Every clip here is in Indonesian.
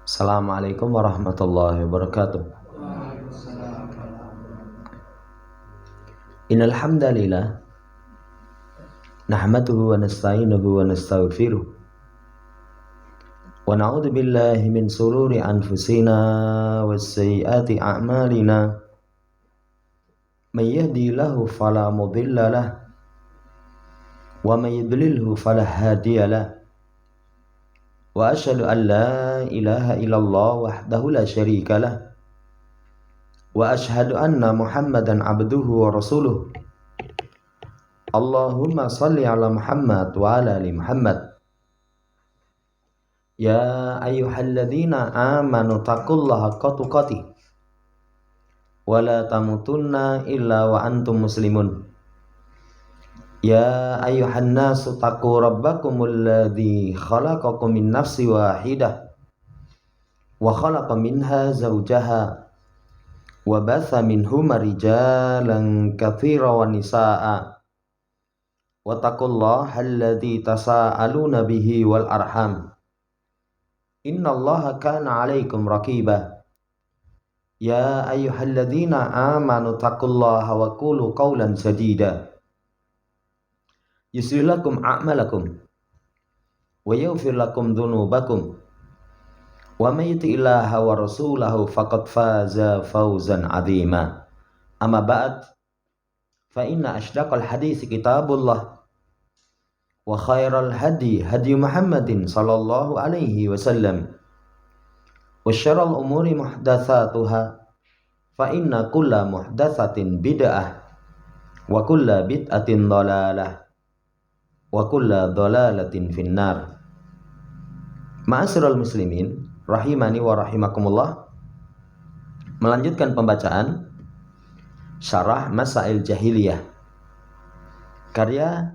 Assalamualaikum warahmatullahi wabarakatuh. Innal hamdalillah nahmaduhu wa nasta'inuhu wa nastaghfiruh wa na'udzu billahi min shururi anfusina was sayyiati a'malina. May yahdihillahu fala mudilla lahu wa may yudlilhu fala hadiya lahu. Wa asyhadu an la ilaha illallah wahdahu la syarika lah. Wa asyhadu anna Muhammadan abduhu wa rasuluh. Allahumma salli ala Muhammad wa ala ali Muhammad. Ya ayyuhalladzina amanu taqullaha haqqa tuqatih wa la tamutunna illa wa antum muslimun. Ya ayyuhan nasu taqu rabbakumul ladzi khalaqakum min nafsin wahidah wa khalaqa minha zawjaha wa batha minhuma rijalan katsiran wa nisaa'a wa taqullaha alladzi tasaaluna bihi wal arham innallaha kana 'alaikum raqiba. Ya ayyuhalladzina amanu taqullaha wa qulu qawlan sadida yusli lakum a'malakum wa yaghfir lakum dhunubakum wa may yuti'illaha wa rasulahu faqad faza fawzan 'azima. Amma ba'd, fa inna asydaqal hadits kitabullah wa khairal hadi hadi Muhammadin sallallahu alaihi wasallam wa syarrul umuri muhdatsatuha fa inna kulla muhdatsatin bid'ah wa kulla bid'atin dhalalah wa kulla dhalalatin finnar. Ma'asyiral muslimin rahimani wa rahimakumullah. Melanjutkan pembacaan Syarah Masail Jahiliyah karya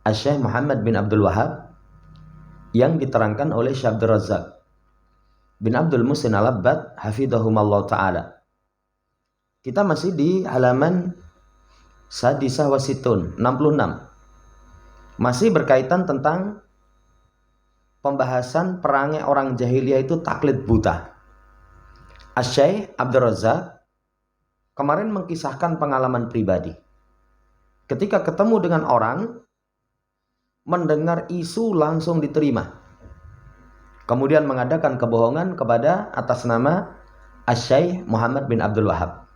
Syekh Muhammad bin Abdul Wahhab yang diterangkan oleh Syekh Abdul Razak bin Abdul Muhsin Al-Abbad hafidhahumallahu taala. Kita masih di halaman Sadisah wa Situn 66. Masih berkaitan tentang pembahasan perangai orang jahiliyah itu taklid buta. Syekh Abdul Razak kemarin mengkisahkan pengalaman pribadi. Ketika ketemu dengan orang, mendengar isu langsung diterima. Kemudian mengadakan kebohongan kepada atas nama Syekh Muhammad bin Abdul Wahhab.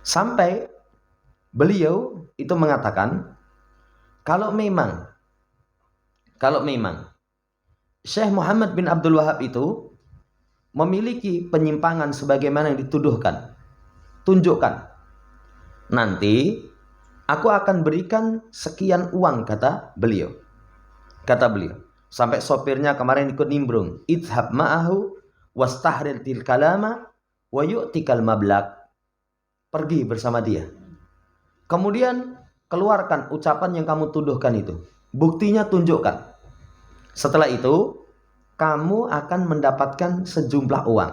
Sampai beliau itu mengatakan, Kalau memang Syekh Muhammad bin Abdul Wahhab itu memiliki penyimpangan sebagaimana yang dituduhkan, tunjukkan. Nanti aku akan berikan sekian uang, kata beliau. Sampai sopirnya kemarin ikut nimbrung. Idhab ma'ahu wastahrir til kalama wa yu'tikal mablak. Pergi bersama dia. Kemudian keluarkan ucapan yang kamu tuduhkan itu. Buktinya tunjukkan. Setelah itu, kamu akan mendapatkan sejumlah uang.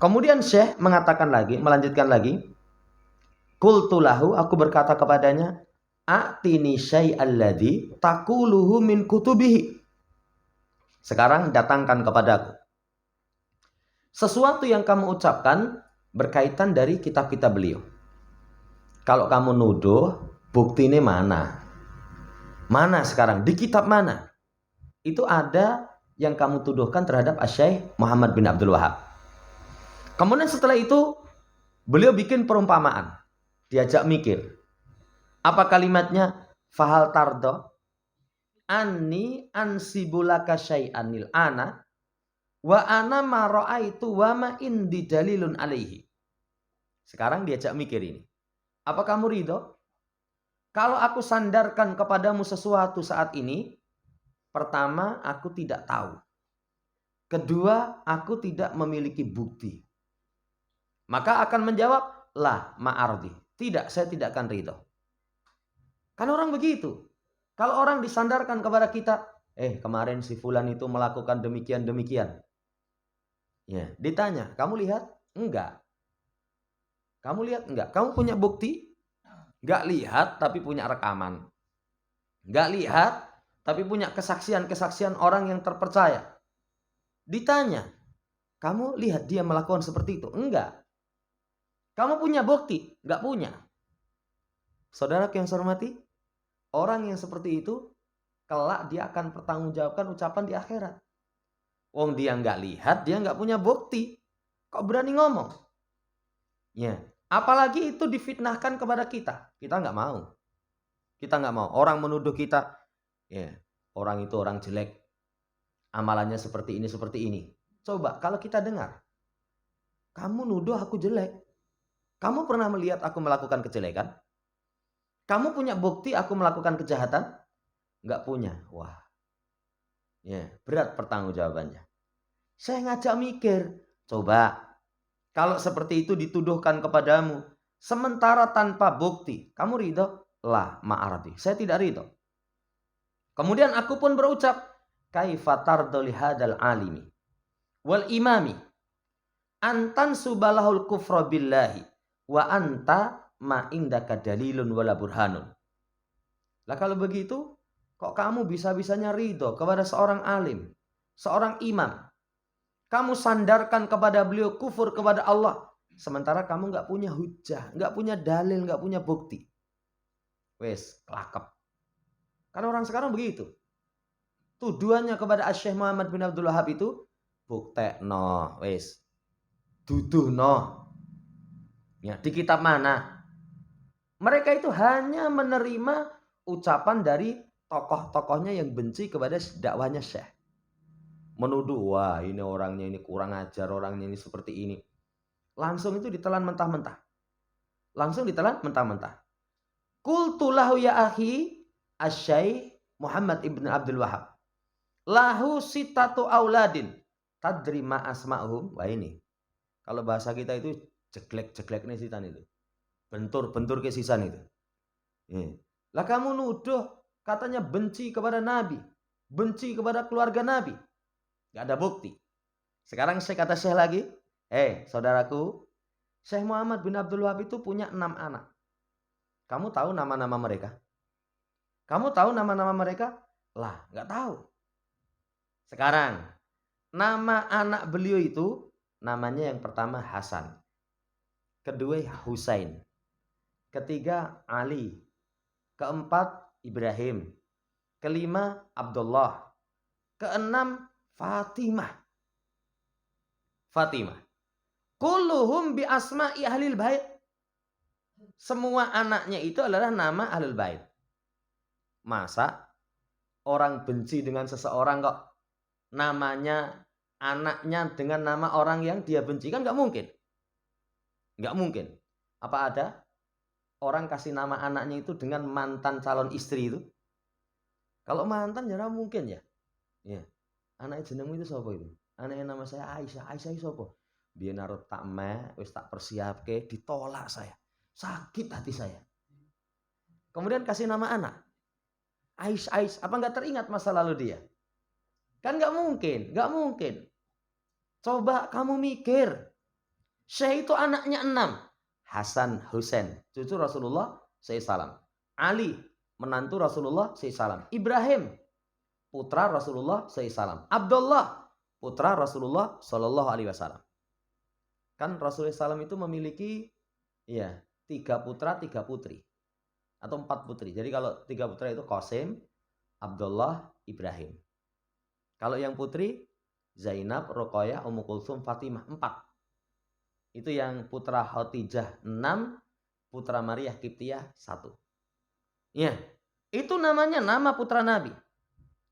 Kemudian Syekh melanjutkan lagi. Qultu lahu, aku berkata kepadanya, A'tini syai'al ladzi taquluhu min kutubihi. Sekarang datangkan kepadaku sesuatu yang kamu ucapkan berkaitan dari kitab-kitab beliau. Kalau kamu nuduh, bukti ini mana? Mana sekarang? Di kitab mana? Itu ada yang kamu tuduhkan terhadap Syekh Muhammad bin Abdul Wahhab. Kemudian setelah itu, beliau bikin perumpamaan. Diajak mikir. Apa kalimatnya? Fahal tardo anni ansibulaka syai'anil ana wa ana ma ra'aitu wa ma indi dalilun alaihi. Sekarang diajak mikir ini. Apa kamu ridho? Kalau aku sandarkan kepadamu sesuatu saat ini, pertama, aku tidak tahu. Kedua, aku tidak memiliki bukti. Maka akan menjawab, la ma'ardi. Tidak, saya tidak akan ridho. Kan orang begitu. Kalau orang disandarkan kepada kita, kemarin si fulan itu melakukan demikian-demikian. Ya, ditanya, kamu lihat? Enggak. Kamu lihat enggak? Kamu punya bukti? Enggak lihat tapi punya rekaman. Enggak lihat tapi punya kesaksian-kesaksian orang yang terpercaya. Ditanya, kamu lihat dia melakukan seperti itu? Enggak. Kamu punya bukti? Enggak punya. Saudara yang saya hormati, orang yang seperti itu, kelak dia akan pertanggungjawabkan ucapan di akhirat. Wong dia nggak lihat, dia nggak punya bukti. Kok berani ngomong? Ya, apalagi itu difitnahkan kepada kita. Kita nggak mau. Kita nggak mau. Orang menuduh kita, ya, orang itu orang jelek. Amalannya seperti ini, seperti ini. Coba kalau kita dengar, kamu nuduh aku jelek. Kamu pernah melihat aku melakukan kejelekan? Kamu punya bukti aku melakukan kejahatan? Nggak punya. Wah, ya, berat pertanggungjawabannya. Saya ngajak mikir. Coba, kalau seperti itu dituduhkan kepadamu, sementara tanpa bukti, kamu ridho? Lah, ma'arabi. Saya tidak ridho. Kemudian aku pun berucap, kaifa tardu lihadal alimi wal imami antan subalahul kufra billahi wa anta ma indaka dalilun wala burhanun. Lah kalau begitu, kok kamu bisa-bisanya ridho kepada seorang alim, seorang imam? Kamu sandarkan kepada beliau kufur kepada Allah. Sementara kamu nggak punya hujah, nggak punya dalil, nggak punya bukti. Wes, kelakep. Karena orang sekarang begitu. Tuduhannya kepada Syekh Muhammad bin Abdul Wahab itu, buktekno, wes. Duduhno. Ya, di kitab mana? Mereka itu hanya menerima ucapan dari tokoh-tokohnya yang benci kepada dakwahnya Syekh. Menuduh, wah ini orangnya ini kurang ajar, orangnya ini seperti ini. Langsung itu ditelan mentah-mentah. Langsung ditelan mentah-mentah. Qultu lahu ya akhi Asy-Syaikh Muhammad ibn Abdul Wahab. Lahu sitatu auladin. Tadri ma asma'hum. Wah ini. Kalau bahasa kita itu jeglek-jeglek nih sitan itu. Bentur-bentur ke sisan itu. Lah kamu nuduh katanya benci kepada Nabi. Benci kepada keluarga Nabi. Gak ada bukti. Sekarang saya kata Syekh lagi. Saudaraku. Syekh Muhammad bin Abdul Wahab itu punya 6 anak. Kamu tahu nama-nama mereka? Kamu tahu nama-nama mereka? Lah, nggak tahu. Sekarang, nama anak beliau itu, namanya yang pertama Hasan. Kedua Husain. Ketiga Ali. Keempat Ibrahim. Kelima Abdullah. Keenam Fatimah. Kulluhum bi asma'i ahlil bait. Semua anaknya itu adalah nama ahlul bait. Masa orang benci dengan seseorang kok namanya anaknya dengan nama orang yang dia benci? Kan nggak mungkin. Nggak mungkin. Apa ada orang kasih nama anaknya itu dengan mantan calon istri itu? Kalau mantan jarang mungkin ya. Ya. Anaknya jenengmu itu siapa itu? Anaknya nama saya Aisyah. Aisyah itu siapa? Biar naruh tak wis tak persiapke, ditolak saya. Sakit hati saya. Kemudian kasih nama anak. Ais. Apa nggak teringat masa lalu dia? Kan nggak mungkin. Coba kamu mikir. Syekh itu anaknya 6. Hasan, Husain, cucu Rasulullah SAW. Ali, menantu Rasulullah SAW. Ibrahim, putra Rasulullah SAW. Abdullah, putra Rasulullah SAW. Kan Rasulullah SAW itu memiliki 3 putra, 3 putri. Atau 4 putri. Jadi kalau 3 putra itu Qasim, Abdullah, Ibrahim. Kalau yang putri Zainab, Ruqayyah, Ummu Kulsum, Fatimah 4. Itu yang putra Khadijah 6, putra Maryah Qibtiyah 1. Ya, itu namanya nama putra Nabi.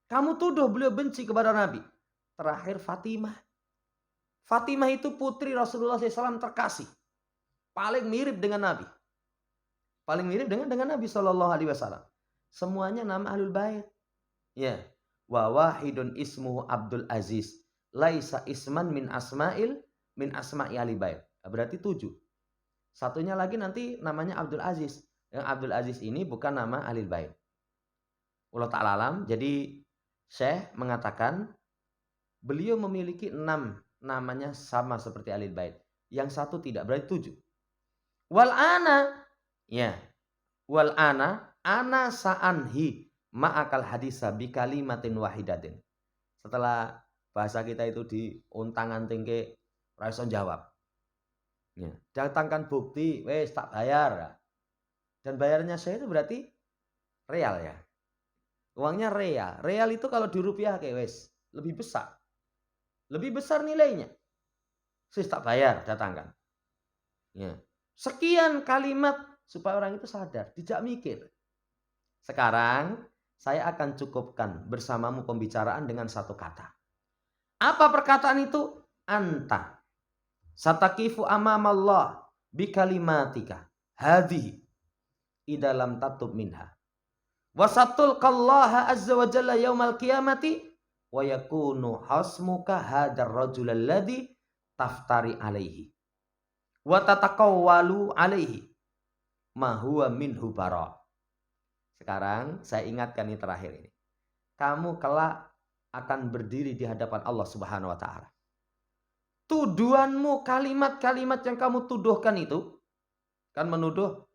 Kamu tuduh beliau benci kepada Nabi. Terakhir Fatimah. Fatimah itu putri Rasulullah SAW terkasih. Paling mirip dengan Nabi. Paling mirip dengan Nabi SAW. Semuanya nama ahlul bait. Ya. Wa wahidun ismuhu Abdul Aziz. Laisa isman min asma'i ahli bait. Berarti 7. Satunya lagi nanti namanya Abdul Aziz. Yang Abdul Aziz ini bukan nama ahlul bait. Allah ta'ala alam. Jadi Syekh mengatakan beliau memiliki 6 namanya sama seperti ahlul bait. Yang satu tidak, berarti 7. Wal ana sa'anhi ma'akal hadisa bi kalimatin wahidatin. Setelah Bahasa kita itu diuntang-anting ke ora iso jawab. Ya, datangkan bukti, wes tak bayar. Dan bayarnya saya itu berarti real ya. Uangnya real. Real itu kalau di rupiah kayak wes lebih besar. Lebih besar nilainya. Saya tak bayar, datangkan. Ya. Sekian kalimat supaya orang itu sadar, tidak mikir. Sekarang saya akan cukupkan bersamamu pembicaraan dengan satu kata. Apa perkataan itu? Anta satakifu amamallah bikalimatika hadhihi idalam tatub minha wasatul kallaha azza wa jalla yaumal qiyamati wa yakunu hasmuka hadar rajul alladhi taftari alaihi wa tatakawwalu alaihi ma huwa minhu bara. Sekarang saya ingatkan ini terakhir ini. Kamu kelak akan berdiri di hadapan Allah Subhanahu wa taala. Tuduhanmu, kalimat-kalimat yang kamu tuduhkan itu kan menuduh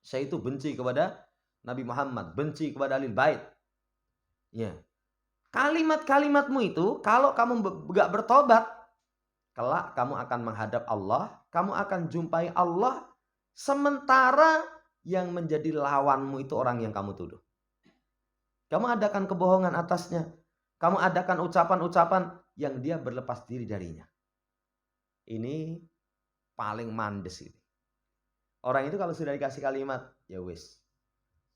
saya itu benci kepada Nabi Muhammad, benci kepada Ahlul Bait. Ya. Kalimat-kalimatmu itu kalau kamu enggak bertobat, kelak kamu akan menghadap Allah, kamu akan jumpai Allah sementara yang menjadi lawanmu itu orang yang kamu tuduh. Kamu adakan kebohongan atasnya. Kamu adakan ucapan-ucapan yang dia berlepas diri darinya. Ini paling mandes ini. Orang itu kalau sudah dikasih kalimat, ya wis,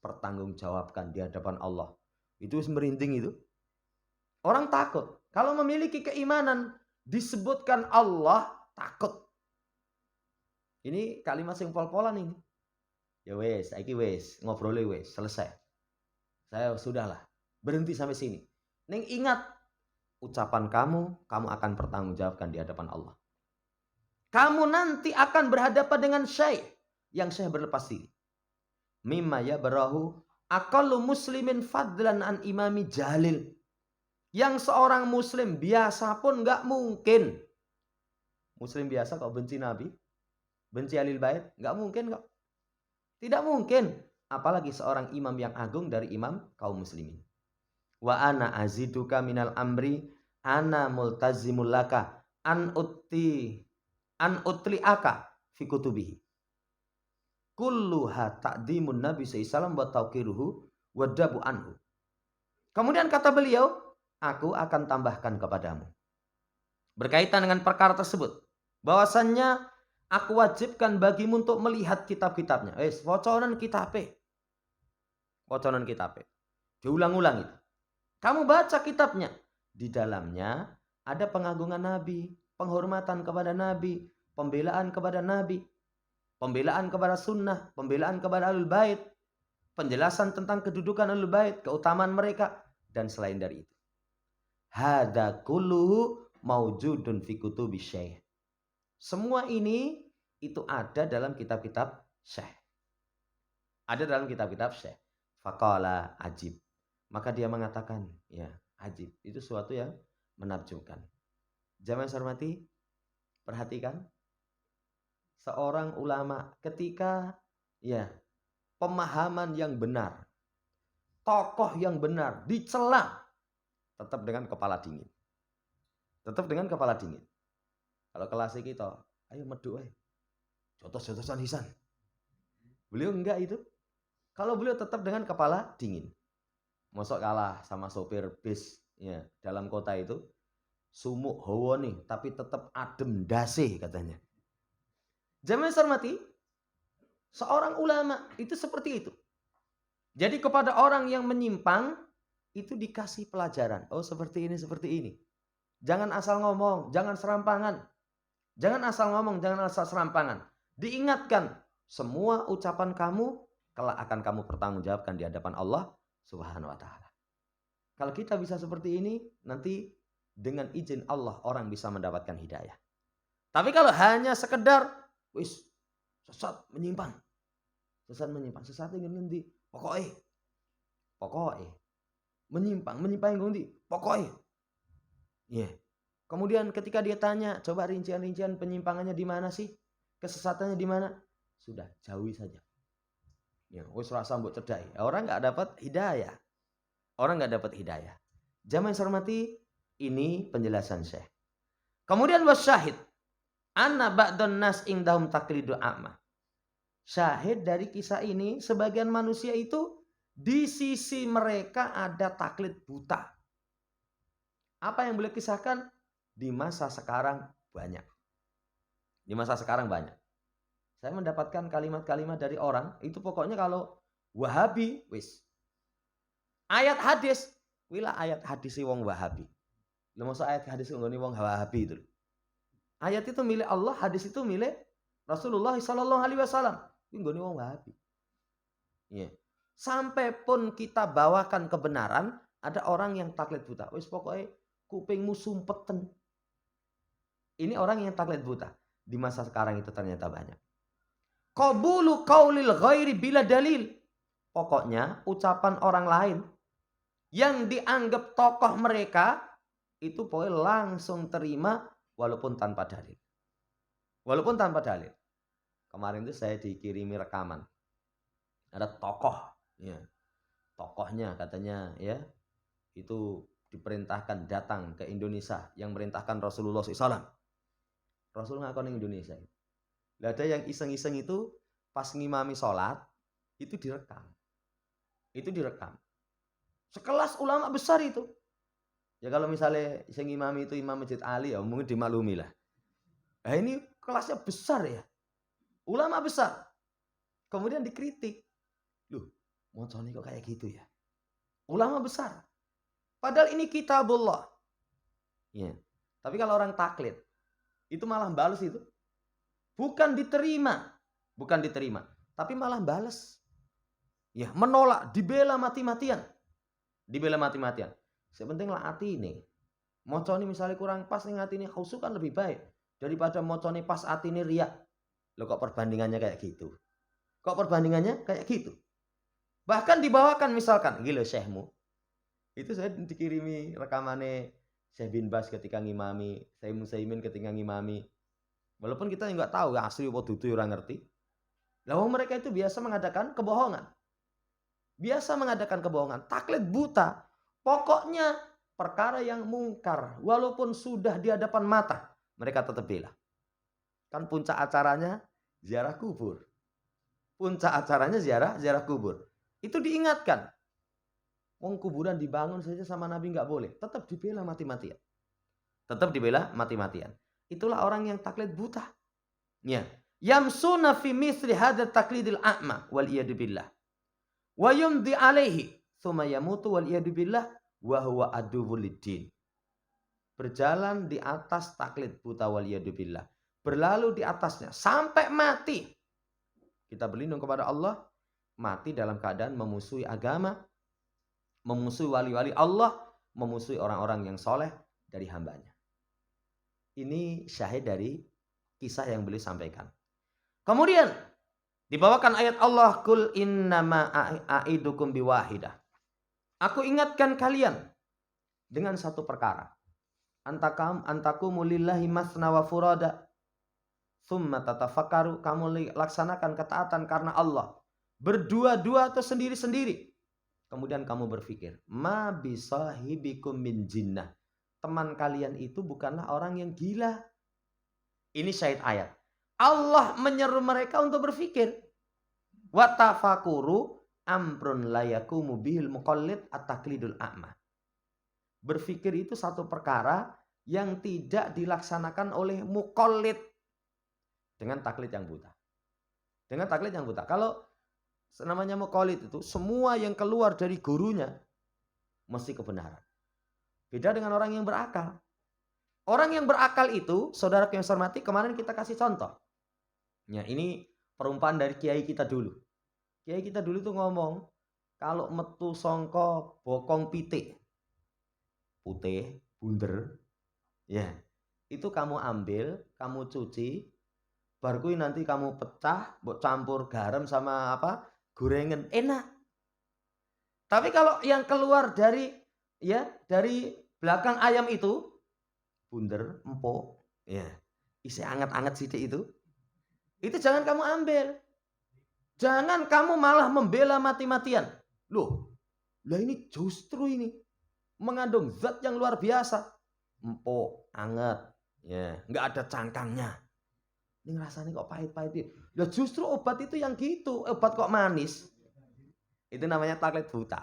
pertanggungjawabkan di hadapan Allah. Itu wis merinding itu. Orang takut. Kalau memiliki keimanan, disebutkan Allah, takut. Ini kalimat sing pol-polan ini. Ya wis, saiki wis, ngobrolnya wis, selesai. Saya sudahlah, berhenti sampai sini. Neng ingat, ucapan kamu akan pertanggungjawabkan di hadapan Allah. Kamu nanti akan berhadapan dengan syekh yang syekh berlepas diri. Mimma ya barahu aqallu muslimin fadlan an imami jalil. Yang seorang muslim biasa pun nggak mungkin. Muslim biasa kok benci Nabi, benci Ahlul Bait, nggak mungkin kok. Tidak mungkin. Apalagi seorang imam yang agung dari imam kaum muslimin. Wa ana aziduka minal amri ana multazimul laka an utli'aka fi kutubihi. Kulluha ta'dimun Nabi SAW wa tauqiruhu wa dabu anhu. Kemudian kata beliau, aku akan tambahkan kepadamu. Berkaitan dengan perkara tersebut. Bahwasannya aku wajibkan bagimu untuk melihat kitab-kitabnya. Woconan kitabe. Woconan kitabe. Diulang-ulang itu. Kamu baca kitabnya. Di dalamnya ada pengagungan Nabi, penghormatan kepada Nabi, pembelaan kepada Nabi, pembelaan kepada sunnah, pembelaan kepada Ahlul Bait, penjelasan tentang kedudukan Ahlul Bait, keutamaan mereka, dan selain dari itu. Hada kulluhu maujudun fi kutubi syekh. Semua ini itu ada dalam kitab-kitab syekh. Ada dalam kitab-kitab syekh. Faqala ajib. Maka dia mengatakan, ya, ajib. Itu suatu yang menakjubkan. Jamaah yang saya hormati, perhatikan. Seorang ulama ketika ya pemahaman yang benar, tokoh yang benar dicela, tetap dengan kepala dingin. Tetap dengan kepala dingin. Kalau kelas kita, ayo meduk jotos-jotosan hisan. Beliau enggak itu. Kalau beliau tetap dengan kepala dingin. Mosok kalah sama sopir bis ya dalam kota itu. Sumuk hawa nih, tapi tetap adem dase katanya. Jamaah hormati, seorang ulama itu seperti itu. Jadi kepada orang yang menyimpang itu dikasih pelajaran. Oh seperti ini, seperti ini. Jangan asal ngomong, jangan serampangan. Jangan asal ngomong, jangan asal serampangan. Diingatkan, semua ucapan kamu kelak akan kamu pertanggungjawabkan di hadapan Allah Subhanahu wa taala. Kalau kita bisa seperti ini, nanti dengan izin Allah orang bisa mendapatkan hidayah. Tapi kalau hanya sekedar wis sesat menyimpang. Sesat ingin ngendi? Pokoknya menyimpang ngendi? Pokoknya. Ya. Yeah. Kemudian ketika dia tanya, coba rincian-rincian penyimpangannya di mana sih? Kesesatannya di mana? Sudah, jauhi saja. Ya, wis rasa mbok cedhaki. Orang enggak dapat hidayah. Jamaah yang saya hormati, Ini penjelasan Syekh. Kemudian wasyahid anna ba'dun nas indahum taqlidu a'ma. Syahid dari kisah ini, sebagian manusia itu di sisi mereka ada taklid buta. Apa yang boleh kisahkan? Di masa sekarang banyak. Di masa sekarang banyak. Saya mendapatkan kalimat-kalimat dari orang, itu pokoknya kalau Wahabi, wis. Ayat hadis, wila ayat hadis wong Wahabi. Lu maksud ayat hadis nggone wong Wahabi itu. Ayat itu milik Allah, hadis itu milik Rasulullah sallallahu alaihi wasallam. Ini nggone wong Wahabi. Iya. Sampai pun kita bawakan kebenaran, ada orang yang taklid buta. Wis pokoknya kupingmu sumpeten. Ini orang yang taklid buta. Di masa sekarang itu ternyata banyak. Qabulu qaulil ghairi bila dalil. Pokoknya ucapan orang lain yang dianggap tokoh mereka itu pokoknya langsung terima walaupun tanpa dalil. Walaupun tanpa dalil. Kemarin itu saya dikirimi rekaman. Ada tokoh, ya. Tokohnya katanya ya itu diperintahkan datang ke Indonesia, yang merintahkan Rasulullah SAW. Rasul ngakon Indonesia. Ada yang iseng-iseng itu pas ngimami sholat itu direkam. Itu direkam. Sekelas ulama besar itu. Ya kalau misalnya iseng imami itu Imam Masjid Ali ya mungkin dimaklumi lah. Nah ini kelasnya besar ya. Ulama besar. Kemudian dikritik. Loh, mocone kok kayak gitu ya. Ulama besar. Padahal ini kitabullah. Ya. Tapi kalau orang taklid itu malah balas itu. Bukan diterima. Bukan diterima. Tapi malah balas. Ya, menolak. Dibela mati-matian. Dibela mati-matian. Sepenting lah hati ini. Mocone misalnya kurang pas nih hati ini khusyuk kan lebih baik. Daripada mocone pas hati ini riak. Loh kok perbandingannya kayak gitu. Kok perbandingannya kayak gitu. Bahkan dibawakan misalkan. Gila syekhmu. Itu saya dikirimi rekamannya Syekh bin Bas ketika ngimami, Syekh Musaimin ketika ngimami. Walaupun kita nggak tahu ya asli apa dudu orang ngerti. Lalu mereka itu biasa mengadakan kebohongan. Biasa mengadakan kebohongan. Taklid buta. Pokoknya perkara yang mungkar. Walaupun sudah di hadapan mata. Mereka tetap bela. Kan puncak acaranya ziarah kubur. Puncak acaranya ziarah kubur. Itu diingatkan. Wong kuburan dibangun saja sama Nabi nggak boleh. Tetap dibela mati-matian. Tetap dibela mati-matian. Itulah orang yang taklid buta. Ya. Yamsuna fi misli hadzal taklidil a'ma wal iyad billah. Wa yumdi alaihi tsumma yamutu wal iyad billah wa huwa aduwwul lid-din. Berjalan di atas taklid buta wal iyad billah. Berlalu di atasnya sampai mati. Kita berlindung kepada Allah, mati dalam keadaan memusuhi agama, memusuhi wali-wali Allah, memusuhi orang-orang yang soleh dari hambanya. Ini syahid dari kisah yang beliau sampaikan. Kemudian dibawakan ayat Allah, Kul innama a'idukum biwahidah. Aku ingatkan kalian dengan satu perkara. Antakumu lillahi masna wa furada. Thumma tatafakaru. Kamu laksanakan ketaatan karena Allah. Berdua-dua atau sendiri-sendiri. Kemudian kamu berpikir, ma bisahibikum min jinnah. Teman kalian itu bukanlah orang yang gila. Ini syahid ayat. Allah menyeru mereka untuk berpikir. Wa tafakuru amrun layakumu bihil muqallid at-taklidul a'ma. Berpikir itu satu perkara yang tidak dilaksanakan oleh muqallid dengan taklid yang buta. Dengan taklid yang buta. Kalau namanya muqallid itu semua yang keluar dari gurunya mesti kebenaran. Beda dengan orang yang berakal. Orang yang berakal itu, saudara yang saya hormati, kemarin kita kasih contoh. Ya, ini perumpamaan dari kiai kita dulu. Kiai kita dulu tuh ngomong, kalau metu songko bokong pitik, putih, bunder, ya, itu kamu ambil, kamu cuci, baru nanti kamu pecah, campur garam sama apa? Gorengan, enak. Tapi kalau yang keluar dari belakang ayam itu bunder, empuk, ya, isi anget-anget sidik itu jangan kamu ambil. Jangan kamu malah membela mati-matian. Loh, lah ini justru ini mengandung zat yang luar biasa. empuk, anget, ya, nggak ada cangkangnya. Ini rasanya kok pahit-pahit. Ya justru obat itu yang gitu, obat kok manis. Itu namanya taklid buta.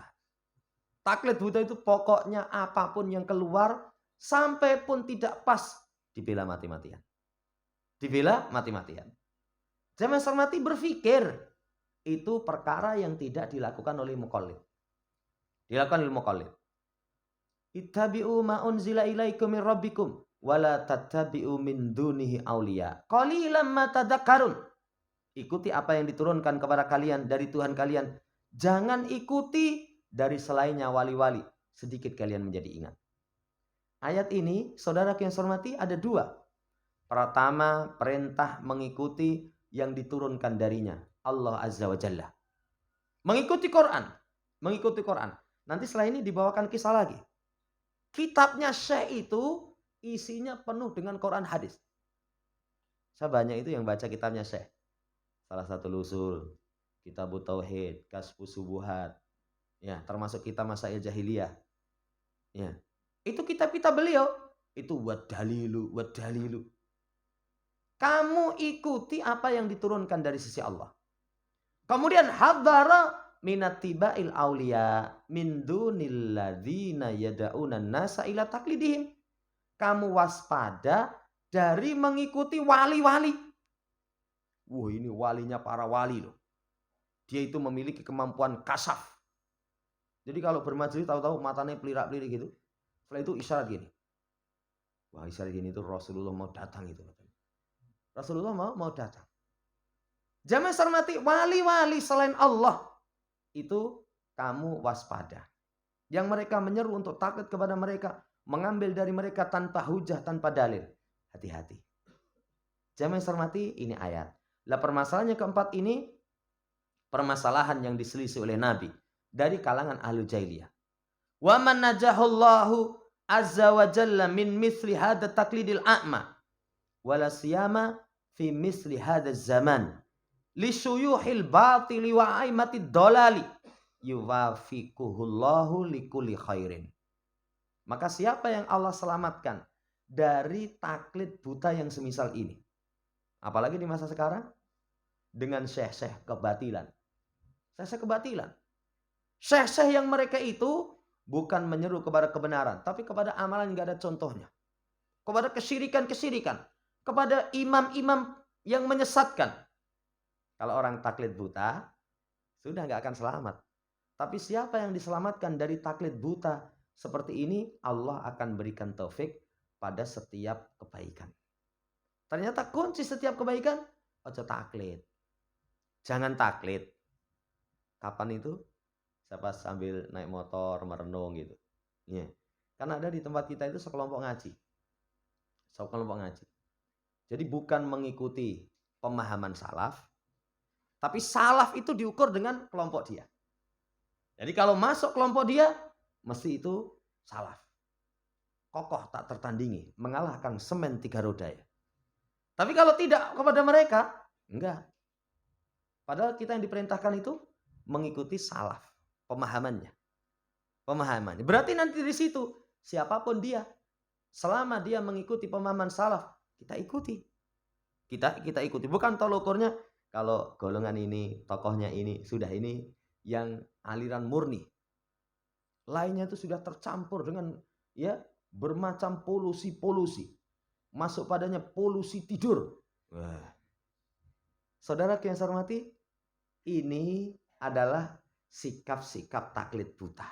Taklid buta itu pokoknya apapun yang keluar, sampai pun tidak pas, dibela mati-matian. Dibela mati-matian. Jamaah hormati, berpikir itu perkara yang tidak dilakukan oleh muqallid. Dilakukan oleh muqallid. Ittabi'u ma unzila ilaikum min rabbikum wala tattabi'u min dunihi auliya. Qalilan ma tadhakkarun. Ikuti apa yang diturunkan kepada kalian dari Tuhan kalian. Jangan ikuti dari selainnya wali-wali. Sedikit kalian menjadi ingat. Ayat ini, saudara yang saya hormati, ada dua. Pertama, perintah mengikuti yang diturunkan darinya, Allah Azza wa Jalla. Mengikuti Quran. Mengikuti Quran. Nanti setelah ini dibawakan kisah lagi. Kitabnya Syekh itu isinya penuh dengan Quran hadis. Saya banyak itu yang baca kitabnya Syekh. Salah satu Usul, Kitabut Tauhid, Kasfus Subuhat, ya, termasuk kitab Masail Jahiliyah. Ya. Itu kitab-kitab beliau, itu wadalilu. Kamu ikuti apa yang diturunkan dari sisi Allah. Kemudian hadzara minattibail auliya min dunil ladzina yad'una nasa ila taklidihim. Kamu waspada dari mengikuti wali-wali. Wah, ini walinya para wali loh. Dia itu memiliki kemampuan kasaf. Jadi kalau bermajelis tahu-tahu matanya pelirak-pelirik gitu. Setelah itu isyarat gini. Wah, isyarat gini itu Rasulullah mau datang itu. Rasulullah mau datang. Jamaah hormati, wali-wali selain Allah itu kamu waspada. Yang mereka menyeru untuk taklid kepada mereka, mengambil dari mereka tanpa hujah, tanpa dalil. Hati-hati. Jamaah hormati, ini ayat. Lah permasalahannya keempat ini, permasalahan yang diselisih oleh Nabi dari kalangan ahlu jahiliyah. Wa man najahullahu azza wa jalla min misli hadha taklidil a'ma wala siyama fi misli hadha zaman li syuyuhil batili wa aimatid dolali yuwafiquhullahu likulli khairin. Maka siapa yang Allah selamatkan dari taklid buta yang semisal ini, apalagi di masa sekarang dengan syekh-syekh kebatilan. Syekh-syekh kebatilan. Syekh-syekh yang mereka itu bukan menyeru kepada kebenaran, tapi kepada amalan yang gak ada contohnya. Kepada kesyirikan-kesyirikan. Kepada imam-imam yang menyesatkan. Kalau orang taklid buta, sudah gak akan selamat. Tapi siapa yang diselamatkan dari taklid buta seperti ini, Allah akan berikan taufik pada setiap kebaikan. Ternyata kunci setiap kebaikan, ojo taklid. Jangan taklid. Kapan itu? Siapa sambil naik motor merenung gitu. Ya. Karena ada di tempat kita itu sekelompok ngaji. Jadi bukan mengikuti pemahaman salaf, tapi salaf itu diukur dengan kelompok dia. Jadi kalau masuk kelompok dia, mesti itu salaf. Kokoh tak tertandingi, mengalahkan semen 3 roda ya. Tapi kalau tidak kepada mereka, enggak. Padahal kita yang diperintahkan itu mengikuti salaf. Pemahamannya. Berarti nanti di situ siapapun dia, selama dia mengikuti pemahaman salaf, kita ikuti. Kita ikuti. Bukan tolak ukurnya kalau golongan ini, tokohnya ini, sudah ini yang aliran murni. Lainnya itu sudah tercampur dengan ya bermacam polusi. Masuk padanya polusi tidur. Wah. Saudara yang saya hormati, ini adalah sikap-sikap taklid buta.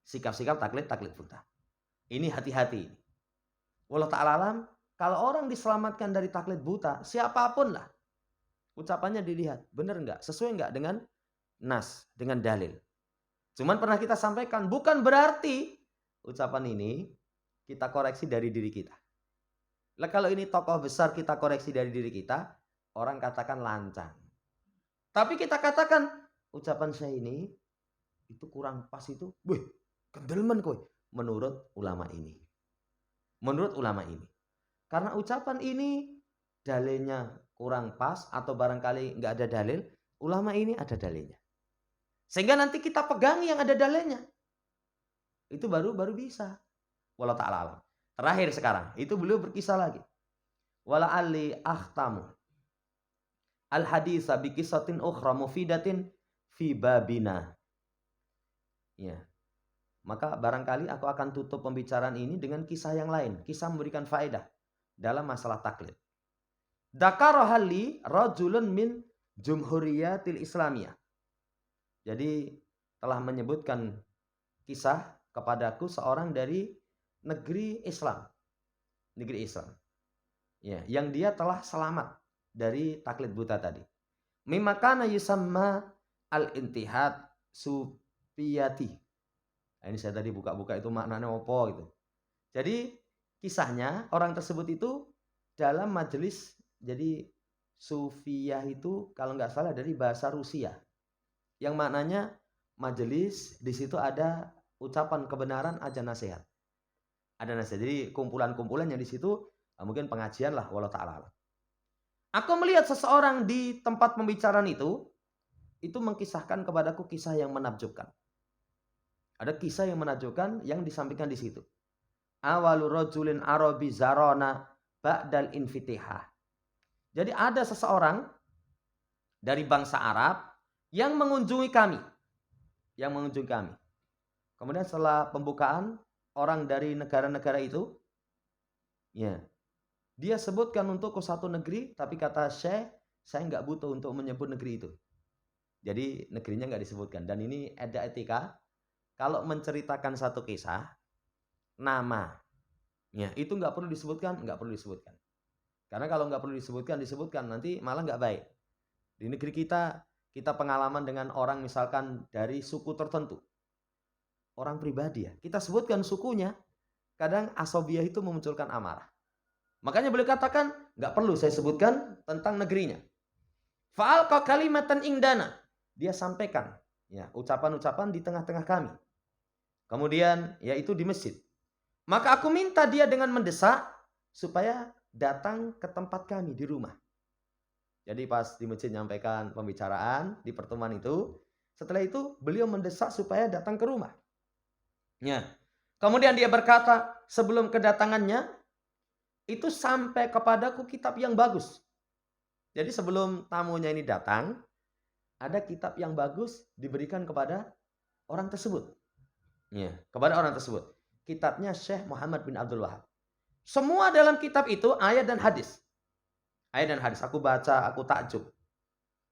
Sikap-sikap taklid buta. Ini hati-hati. Wallahu ta'ala alam, kalau orang diselamatkan dari taklid buta, siapapun lah, ucapannya dilihat, benar enggak? Sesuai enggak dengan nas, dengan dalil. Cuman pernah kita sampaikan, bukan berarti ucapan ini kita koreksi dari diri kita. Lah kalau ini tokoh besar kita koreksi dari diri kita, orang katakan lancang. Tapi kita katakan, ucapan saya ini itu kurang pas itu. Wih, kendelman kowe. Menurut ulama ini. Karena ucapan ini dalilnya kurang pas atau barangkali nggak ada dalil, ulama ini ada dalilnya. Sehingga nanti kita pegang yang ada dalilnya. Itu baru bisa. Wallahu ta'ala alam. Terakhir sekarang, itu beliau berkisah lagi. Wala alli akhtamu al-haditsa bi qisatin ukhra mufidatin fi babina. Ya. Maka barangkali aku akan tutup pembicaraan ini dengan kisah yang lain, kisah memberikan faedah dalam masalah taklid. Dzakara li rajulun min jumhuriyatil islamiyah. Jadi telah menyebutkan kisah kepadaku seorang dari negeri Islam. Negeri Islam. Ya, yang dia telah selamat dari taklid buta tadi. Mimma kana yusamma al-intihad sufiyati. Nah, ini saya tadi buka-buka itu maknanya apa gitu. Jadi kisahnya orang tersebut itu dalam majelis, jadi sufiyah itu kalau nggak salah dari bahasa Rusia. Yang maknanya majelis, di situ ada ucapan kebenaran, ada nasihat. Ada nasihat. Jadi kumpulan-kumpulan yang di situ mungkin pengajian lah, wallahu ta'ala. Aku melihat seseorang di tempat pembicaraan itu mengkisahkan kepadaku kisah yang menakjubkan. Ada kisah yang menakjubkan yang disampaikan di situ. Awalu rajulin arabi zarona ba'dal infitihah. Jadi ada seseorang dari bangsa Arab yang mengunjungi kami. Kemudian setelah pembukaan, orang dari negara-negara itu, ya, dia sebutkan untuk ke satu negeri, tapi kata Syekh, saya nggak butuh untuk menyebut negeri itu. Jadi negerinya nggak disebutkan. Dan ini ada etika, kalau menceritakan satu kisah, nama, ya, itu nggak perlu disebutkan. Karena kalau nggak perlu disebutkan nanti malah nggak baik. Di negeri kita pengalaman dengan orang misalkan dari suku tertentu. Orang pribadi ya, kita sebutkan sukunya, kadang asobiyah itu memunculkan amarah. Makanya beliau katakan, nggak perlu saya sebutkan tentang negerinya. Fa'alqa kalimatan indana. Dia sampaikan ya ucapan-ucapan di tengah-tengah kami. Kemudian yaitu di masjid. Maka aku minta dia dengan mendesak supaya datang ke tempat kami di rumah. Jadi pas di masjid menyampaikan pembicaraan di pertemuan itu, setelah itu beliau mendesak supaya datang ke rumah. Ya. Kemudian dia berkata, sebelum kedatangannya itu sampai kepadaku kitab yang bagus. Jadi sebelum tamunya ini datang, ada kitab yang bagus diberikan kepada orang tersebut. Ya, kepada orang tersebut. Kitabnya Syekh Muhammad bin Abdul Wahab. Semua dalam kitab itu ayat dan hadis. Ayat dan hadis. Aku baca, aku takjub.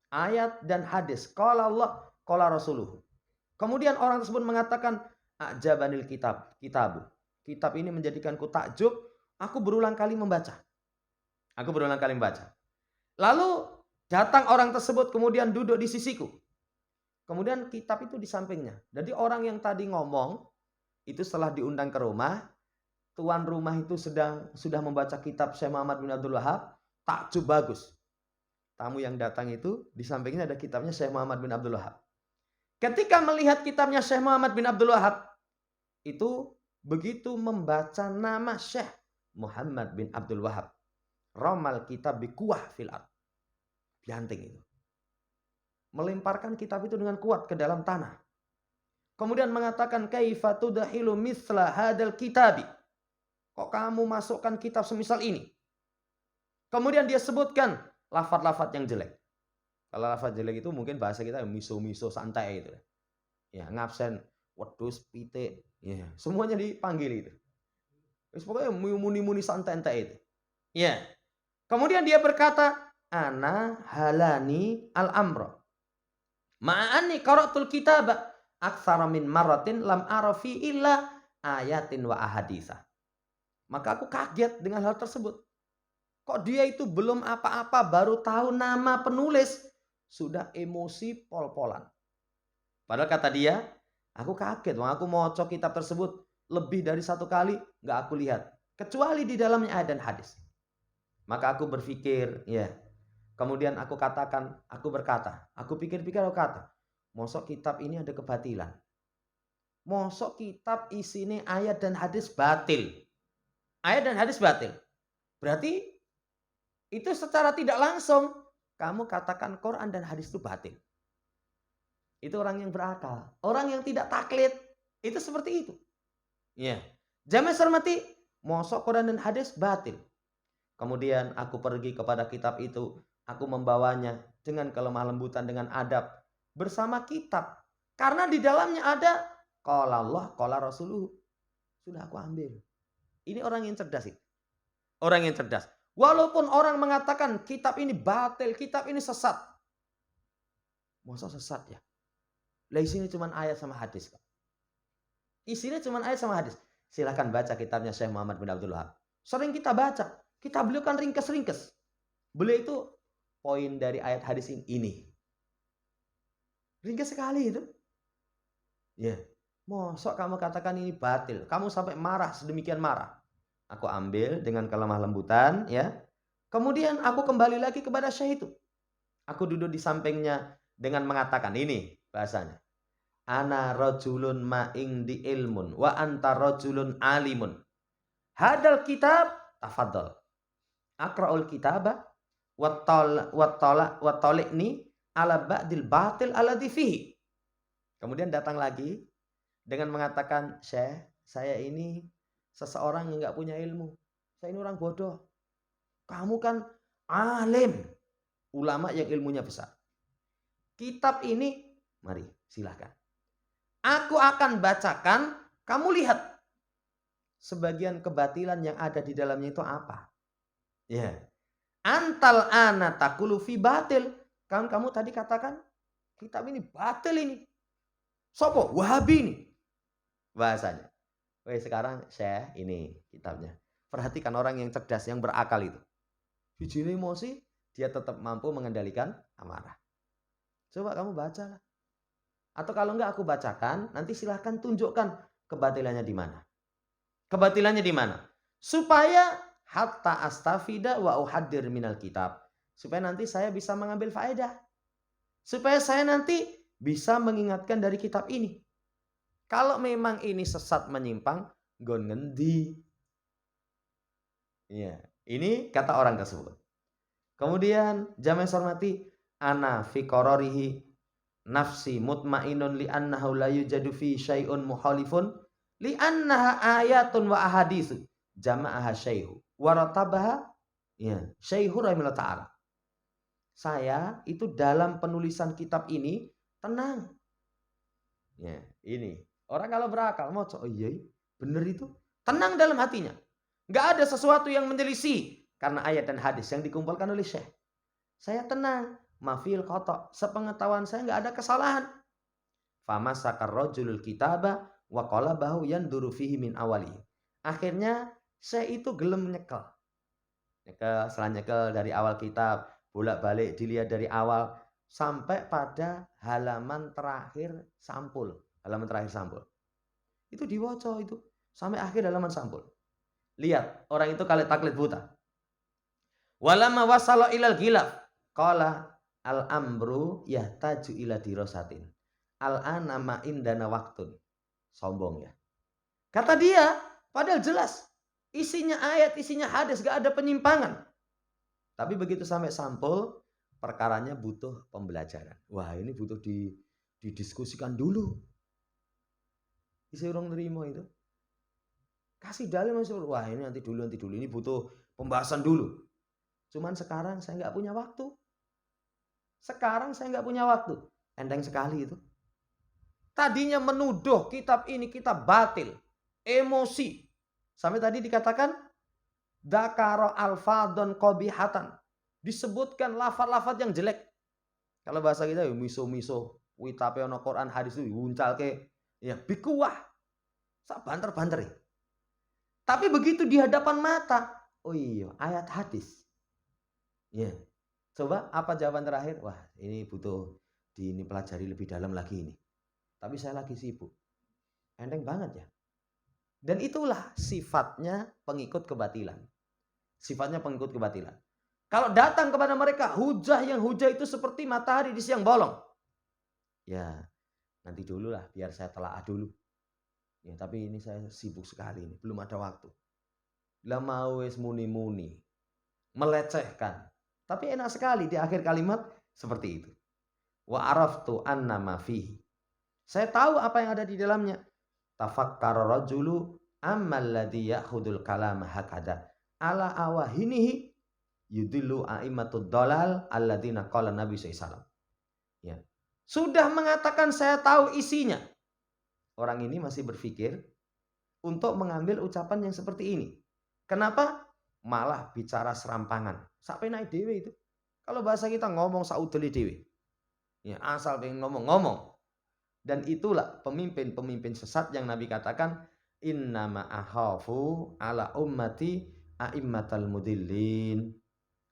Ayat dan hadis. Qala Allah, qala Rasuluhu. Kemudian orang tersebut mengatakan, ajabanil kitabu. Kitab ini menjadikanku takjub. Aku berulang kali membaca. Lalu datang orang tersebut kemudian duduk di sisiku. Kemudian kitab itu di sampingnya. Jadi orang yang tadi ngomong itu setelah diundang ke rumah, tuan rumah itu sudah membaca kitab Syekh Muhammad bin Abdul Wahab, takjub bagus. Tamu yang datang itu di sampingnya ada kitabnya Syekh Muhammad bin Abdul Wahab. Ketika melihat kitabnya Syekh Muhammad bin Abdul Wahab, itu begitu membaca nama Syekh Muhammad bin Abdul Wahab, ramal kitab bikuah fil ard. Dianting itu. Melemparkan kitab itu dengan kuat ke dalam tanah. Kemudian mengatakan, kaifa tudahilu misla hadal kitabi. Kok kamu masukkan kitab semisal ini? Kemudian dia sebutkan lafaz-lafaz yang jelek. Kalau lafaz jelek itu mungkin bahasa kita miso-miso santai itu. Ya, ngabsen, wedus, pitik, ya, semuanya dipanggil itu. Pokoknya muni-muni santai-santai itu. Ya. Kemudian dia berkata, ana halani al-amra. Ma'ani qara'tul kitaba aktsara min marratin lam arafi illa ayatin wa ahaditsa. Maka aku kaget dengan hal tersebut. Kok dia itu belum apa-apa baru tahu nama penulis sudah emosi pol-polan. Padahal kata dia, aku kaget, aku mau cek kitab tersebut lebih dari satu kali nggak aku lihat, kecuali di dalamnya ayat dan hadis. Maka aku berpikir, ya. Kemudian aku berkata, aku pikir-pikir aku kata, mosok kitab ini ada kebatilan. Mosok kitab isinya ayat dan hadis batil. Ayat dan hadis batil. Berarti itu secara tidak langsung kamu katakan Quran dan hadis itu batil. Itu orang yang berakal. Orang yang tidak taklid itu seperti itu. Ya. Jamaah hormati, Mosok Quran dan hadis batil. Kemudian aku pergi kepada kitab itu, aku membawanya dengan kelemah lembutan, dengan adab bersama kitab. Karena di dalamnya ada qala Allah, qala Rasuluh. Sudah aku ambil. Ini orang yang cerdas itu. Orang yang cerdas. Walaupun orang mengatakan kitab ini batil, kitab ini sesat. Masa sesat ya? Lah isinya cuma ayat sama hadis. Isinya cuma ayat sama hadis. Silahkan baca kitabnya Syekh Muhammad bin Abdul Wahab. Sering kita baca. Kitab beliau kan ringkes-ringkes. Beliau itu poin dari ayat hadis ini. Ringkes sekali itu. Ya. Mosok kamu katakan ini batil. Kamu sampai marah, sedemikian marah. Aku ambil dengan kelemah lembutan, ya. Kemudian aku kembali lagi kepada Syekh itu. Aku duduk di sampingnya dengan mengatakan ini bahasanya. Ana rajulun ma'ing di ilmun wa anta rajulun alimun. Hadal kitab tafadhol. Akra'ul kitaba wa talikni ala ba'dil batil alladhi fihi. Kemudian datang lagi dengan mengatakan, Syekh, saya ini seseorang yang enggak punya ilmu. Saya ini orang bodoh. Kamu kan alim. Ulama yang ilmunya besar. Kitab ini, mari silahkan. Aku akan bacakan, kamu lihat. Sebagian kebatilan yang ada di dalamnya itu apa? Ya. Antal ana taqulu fi batil. Kan kamu tadi katakan, kitab ini batil ini. Sopo? Wahabi ini. Bahasanya. Weh, sekarang saya ini kitabnya. Perhatikan orang yang cerdas, yang berakal itu. Bijine emosi, dia tetap mampu mengendalikan amarah. Coba kamu baca lah. Atau kalau enggak aku bacakan, nanti silahkan tunjukkan kebatilannya di mana. Kebatilannya di mana? Supaya hatta astafida wa uhadir minal kitab. Supaya nanti saya bisa mengambil faedah. Supaya saya nanti bisa mengingatkan dari kitab ini. Kalau memang ini sesat menyimpang, gon ngendi. Iya, ini kata orang tersebut. Kemudian jamaah hormati, ana fi qararihi nafsi mutmainun li annahu la yujadu fi syai'un muhalifun li annaha ayatun wa ahaditsu jama'aha syaihu wa ratabaha ya syaihu rahimahullah ta'ala. Saya itu dalam penulisan kitab ini tenang. Ya, ini. Orang kalau berakal mau oh iya, bener itu. Tenang dalam hatinya. Enggak ada sesuatu yang menyelisih karena ayat dan hadis yang dikumpulkan oleh Syekh. Saya tenang. Mafil kotok. Sepengetahuan saya nggak ada kesalahan. Fama sakar rojulul kitaba wa qalabahu yanduru fihi min awali. Akhirnya saya itu gelem nyekel. Setelah nyekel dari awal kitab, bolak-balik dilihat dari awal sampai pada halaman terakhir sampul. Halaman terakhir sampul. Itu diwoco itu sampai akhir halaman sampul. Lihat, orang itu kali taklid buta. Walamma wasala ilal ghilaf qala al-amru yahtaju ila dirasatin. Al-ana ma indana waktun. Sombong ya. Kata dia, padahal jelas. Isinya ayat, isinya hadis, gak ada penyimpangan. Tapi begitu sampai sampul, perkaranya butuh pembelajaran. Wah, ini butuh didiskusikan dulu. Isi orang nerima itu. Kasih dalil masuk. Wah, ini nanti dulu. Ini butuh pembahasan dulu. Cuman sekarang saya gak punya waktu. Enteng sekali itu. Tadinya menuduh kitab ini kitab batil. Emosi. Sampai tadi dikatakan dakaro alfadon qobihatan. Disebutkan lafaz-lafaz yang jelek. Kalau bahasa kita ya miso-miso. Witape ono Quran hadis itu wuncal ke. Ya bikuwah. Sak banter-banter. Tapi begitu di hadapan mata. Oh iya ayat hadis. Ya. Coba apa jawaban terakhir? Wah ini butuh pelajari lebih dalam lagi ini. Tapi saya lagi sibuk. Enteng banget ya. Dan itulah sifatnya pengikut kebatilan. Kalau datang kepada mereka hujah itu seperti matahari di siang bolong. Ya nanti dulu lah biar saya telaah dulu. Ya, tapi ini saya sibuk sekali ini. Belum ada waktu. Lah mau wis muni-muni. Melecehkan. Tapi enak sekali di akhir kalimat seperti itu. Wa araftu anna ma fihi. Saya tahu apa yang ada di dalamnya. Tafakkara rajulu Ammal ladzi ya'khudul kalama hakada ala awahinihi yudillu a'immatud dalal alladzina qala Nabi SAW. Ya. Sudah mengatakan saya tahu isinya. Orang ini masih berpikir untuk mengambil ucapan yang seperti ini. Kenapa? Malah bicara serampangan. Sampai naik dewe itu. Kalau bahasa kita ngomong saudeli dewe. Ya, asal pengen ngomong-ngomong. Dan itulah pemimpin-pemimpin sesat yang Nabi katakan innama akhafu ala ummati a'immatal mudillin.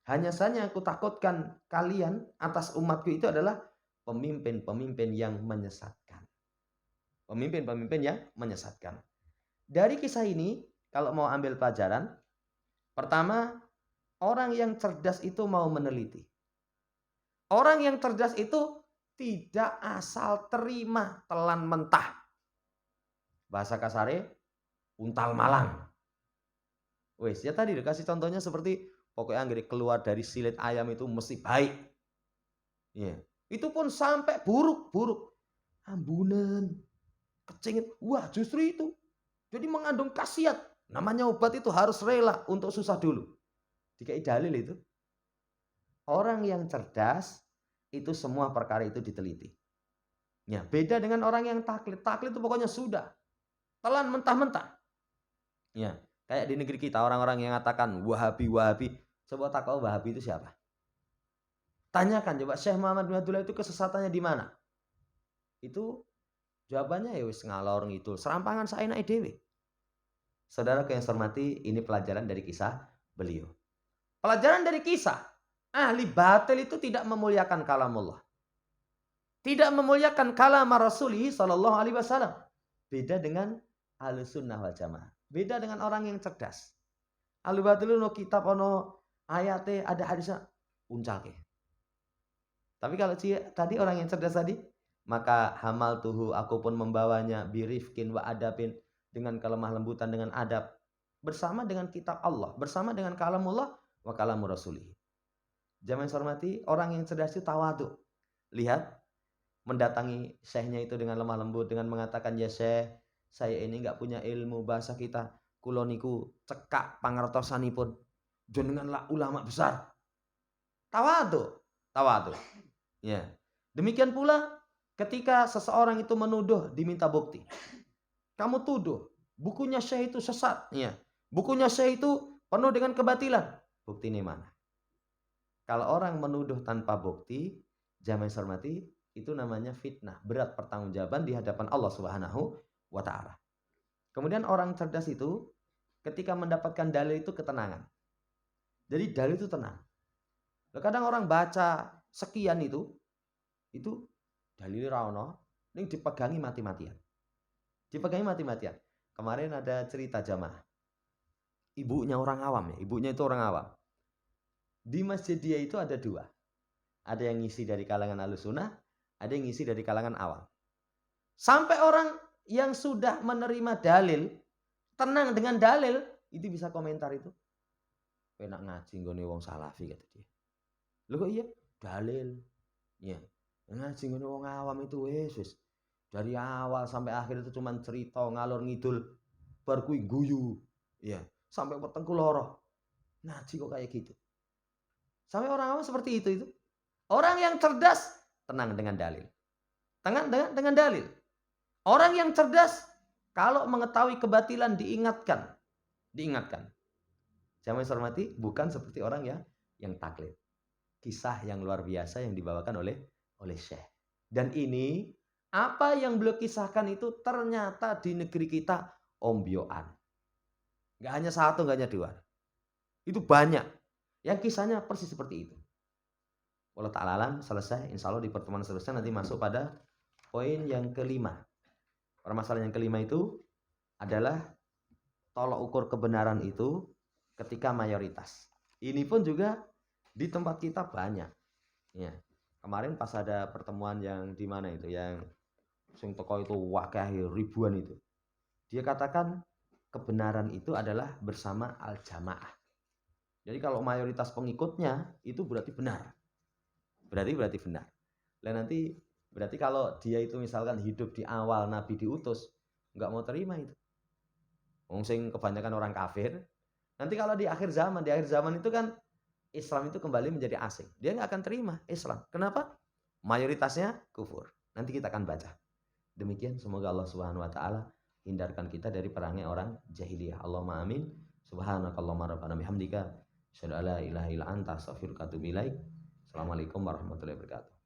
Hanya saja aku takutkan kalian atas umatku itu adalah pemimpin-pemimpin yang menyesatkan. Pemimpin-pemimpin yang menyesatkan. Dari kisah ini, kalau mau ambil pelajaran, pertama, orang yang cerdas itu mau meneliti. Orang yang cerdas itu tidak asal terima telan mentah. Bahasa kasarnya, untal malang. Wes, ya tadi dikasih contohnya seperti pokoknya anggere keluar dari silit ayam itu mesti baik. Ya, itu pun sampai buruk-buruk. Ambunan, kecingit. Wah, justru itu. Jadi mengandung khasiat. Namanya obat itu harus rela untuk susah dulu. Dikai dalil itu. Orang yang cerdas itu semua perkara itu diteliti. Ya, beda dengan orang yang taklid. Taklid itu pokoknya sudah. Telan mentah-mentah. Ya, kayak di negeri kita orang-orang yang mengatakan Wahabi. Coba tahu Wahabi itu siapa? Tanyakan coba Syekh Muhammad bin Abdullah itu kesesatannya di mana? Itu jawabannya ya wis ngalor ngidul, serampangan saenake dhewe. Saudara yang saya hormati, ini pelajaran dari kisah beliau. Pelajaran dari kisah, ahli batil itu tidak memuliakan kalamullah. Tidak memuliakan kalam Rasulullah sallallahu alaihi wasallam. Beda dengan Ahlus Sunnah wal Jamaah. Beda dengan orang yang cerdas. Ahli batil no kitab ono ayate ada hadisnya uncalke. Tapi kalau tadi orang yang cerdas tadi, maka hamal tuhu aku pun membawanya birifkin wa adabin dengan kelemah lembutan dengan adab bersama dengan kitab Allah, bersama dengan kalamullah wa kalamur rasulih. Jamaah yang hormati, orang yang cerdas itu tawadhu. Lihat mendatangi syekhnya itu dengan lemah lembut dengan mengatakan ya syekh, saya ini enggak punya ilmu bahasa kita. Kula niku cekak pangertosanipun jenenganlah ulama besar. Tawadhu. Ya. Demikian pula ketika seseorang itu menuduh diminta bukti. Kamu tuduh bukunya Syekh itu sesat, ya. Bukunya Syekh itu penuh dengan kebatilan. Bukti ini mana? Kalau orang menuduh tanpa bukti, jamaah yang hormati, itu namanya fitnah, berat pertanggungjawaban di hadapan Allah Subhanahu wa taala. Kemudian orang cerdas itu ketika mendapatkan dalil itu ketenangan. Jadi dalil itu tenang. Kadang orang baca sekian itu dalil ra ono, ning dipegangi mati-matian. Kemarin ada cerita jamaah. Ibunya orang awam ya, ibunya itu orang awam. Di masjid dia itu ada dua. Ada yang ngisi dari kalangan Ahlussunnah, ada yang ngisi dari kalangan awam. Sampai orang yang sudah menerima dalil, tenang dengan dalil, itu bisa komentar itu. Penak ngaji nggone wong salafi kata dia. Lho kok iya? Dalil. Ya. Ngaji nggone wong awam itu wis. Dari awal sampai akhir itu cuma cerita ngalor ngidul bar kuwi guyu. Ya, sampai wetengku loro. Ngaji kok kayak gitu. Sampai orang awam seperti itu. Orang yang cerdas tenang dengan dalil. Tenang dengan dalil. Orang yang cerdas kalau mengetahui kebatilan diingatkan. Jamaah hormati, bukan seperti orang yang taklid. Kisah yang luar biasa yang dibawakan oleh Syekh. Dan ini apa yang beliau kisahkan itu ternyata di negeri kita ombyoan. Gak hanya satu, gak hanya dua. Itu banyak. Yang kisahnya persis seperti itu. Wallahu ta'ala alam, selesai. Insya Allah di pertemuan selesai nanti masuk pada poin yang kelima. Permasalahan yang kelima itu adalah tolok ukur kebenaran itu ketika mayoritas. Ini pun juga di tempat kita banyak. Ya. Kemarin pas ada pertemuan yang di mana itu, yang sing teko itu wakah ribuan itu. Dia katakan kebenaran itu adalah bersama al-jamaah. Jadi kalau mayoritas pengikutnya itu berarti benar. Berarti benar. Dan nanti berarti kalau dia itu misalkan hidup di awal Nabi diutus, nggak mau terima itu. Wong sing kebanyakan orang kafir. Nanti kalau di akhir zaman itu kan Islam itu kembali menjadi asing. Dia nggak akan terima Islam. Kenapa? Mayoritasnya kufur. Nanti kita akan baca. Demikian, semoga Allah Subhanahu wa taala hindarkan kita dari perangnya orang jahiliyah. Allahumma amin. Subhanakallahumma rabbana bihamdika asyhadu an la ilaha illa anta astaghfiruka wa atubu ilaik. Assalamualaikum warahmatullahi wabarakatuh.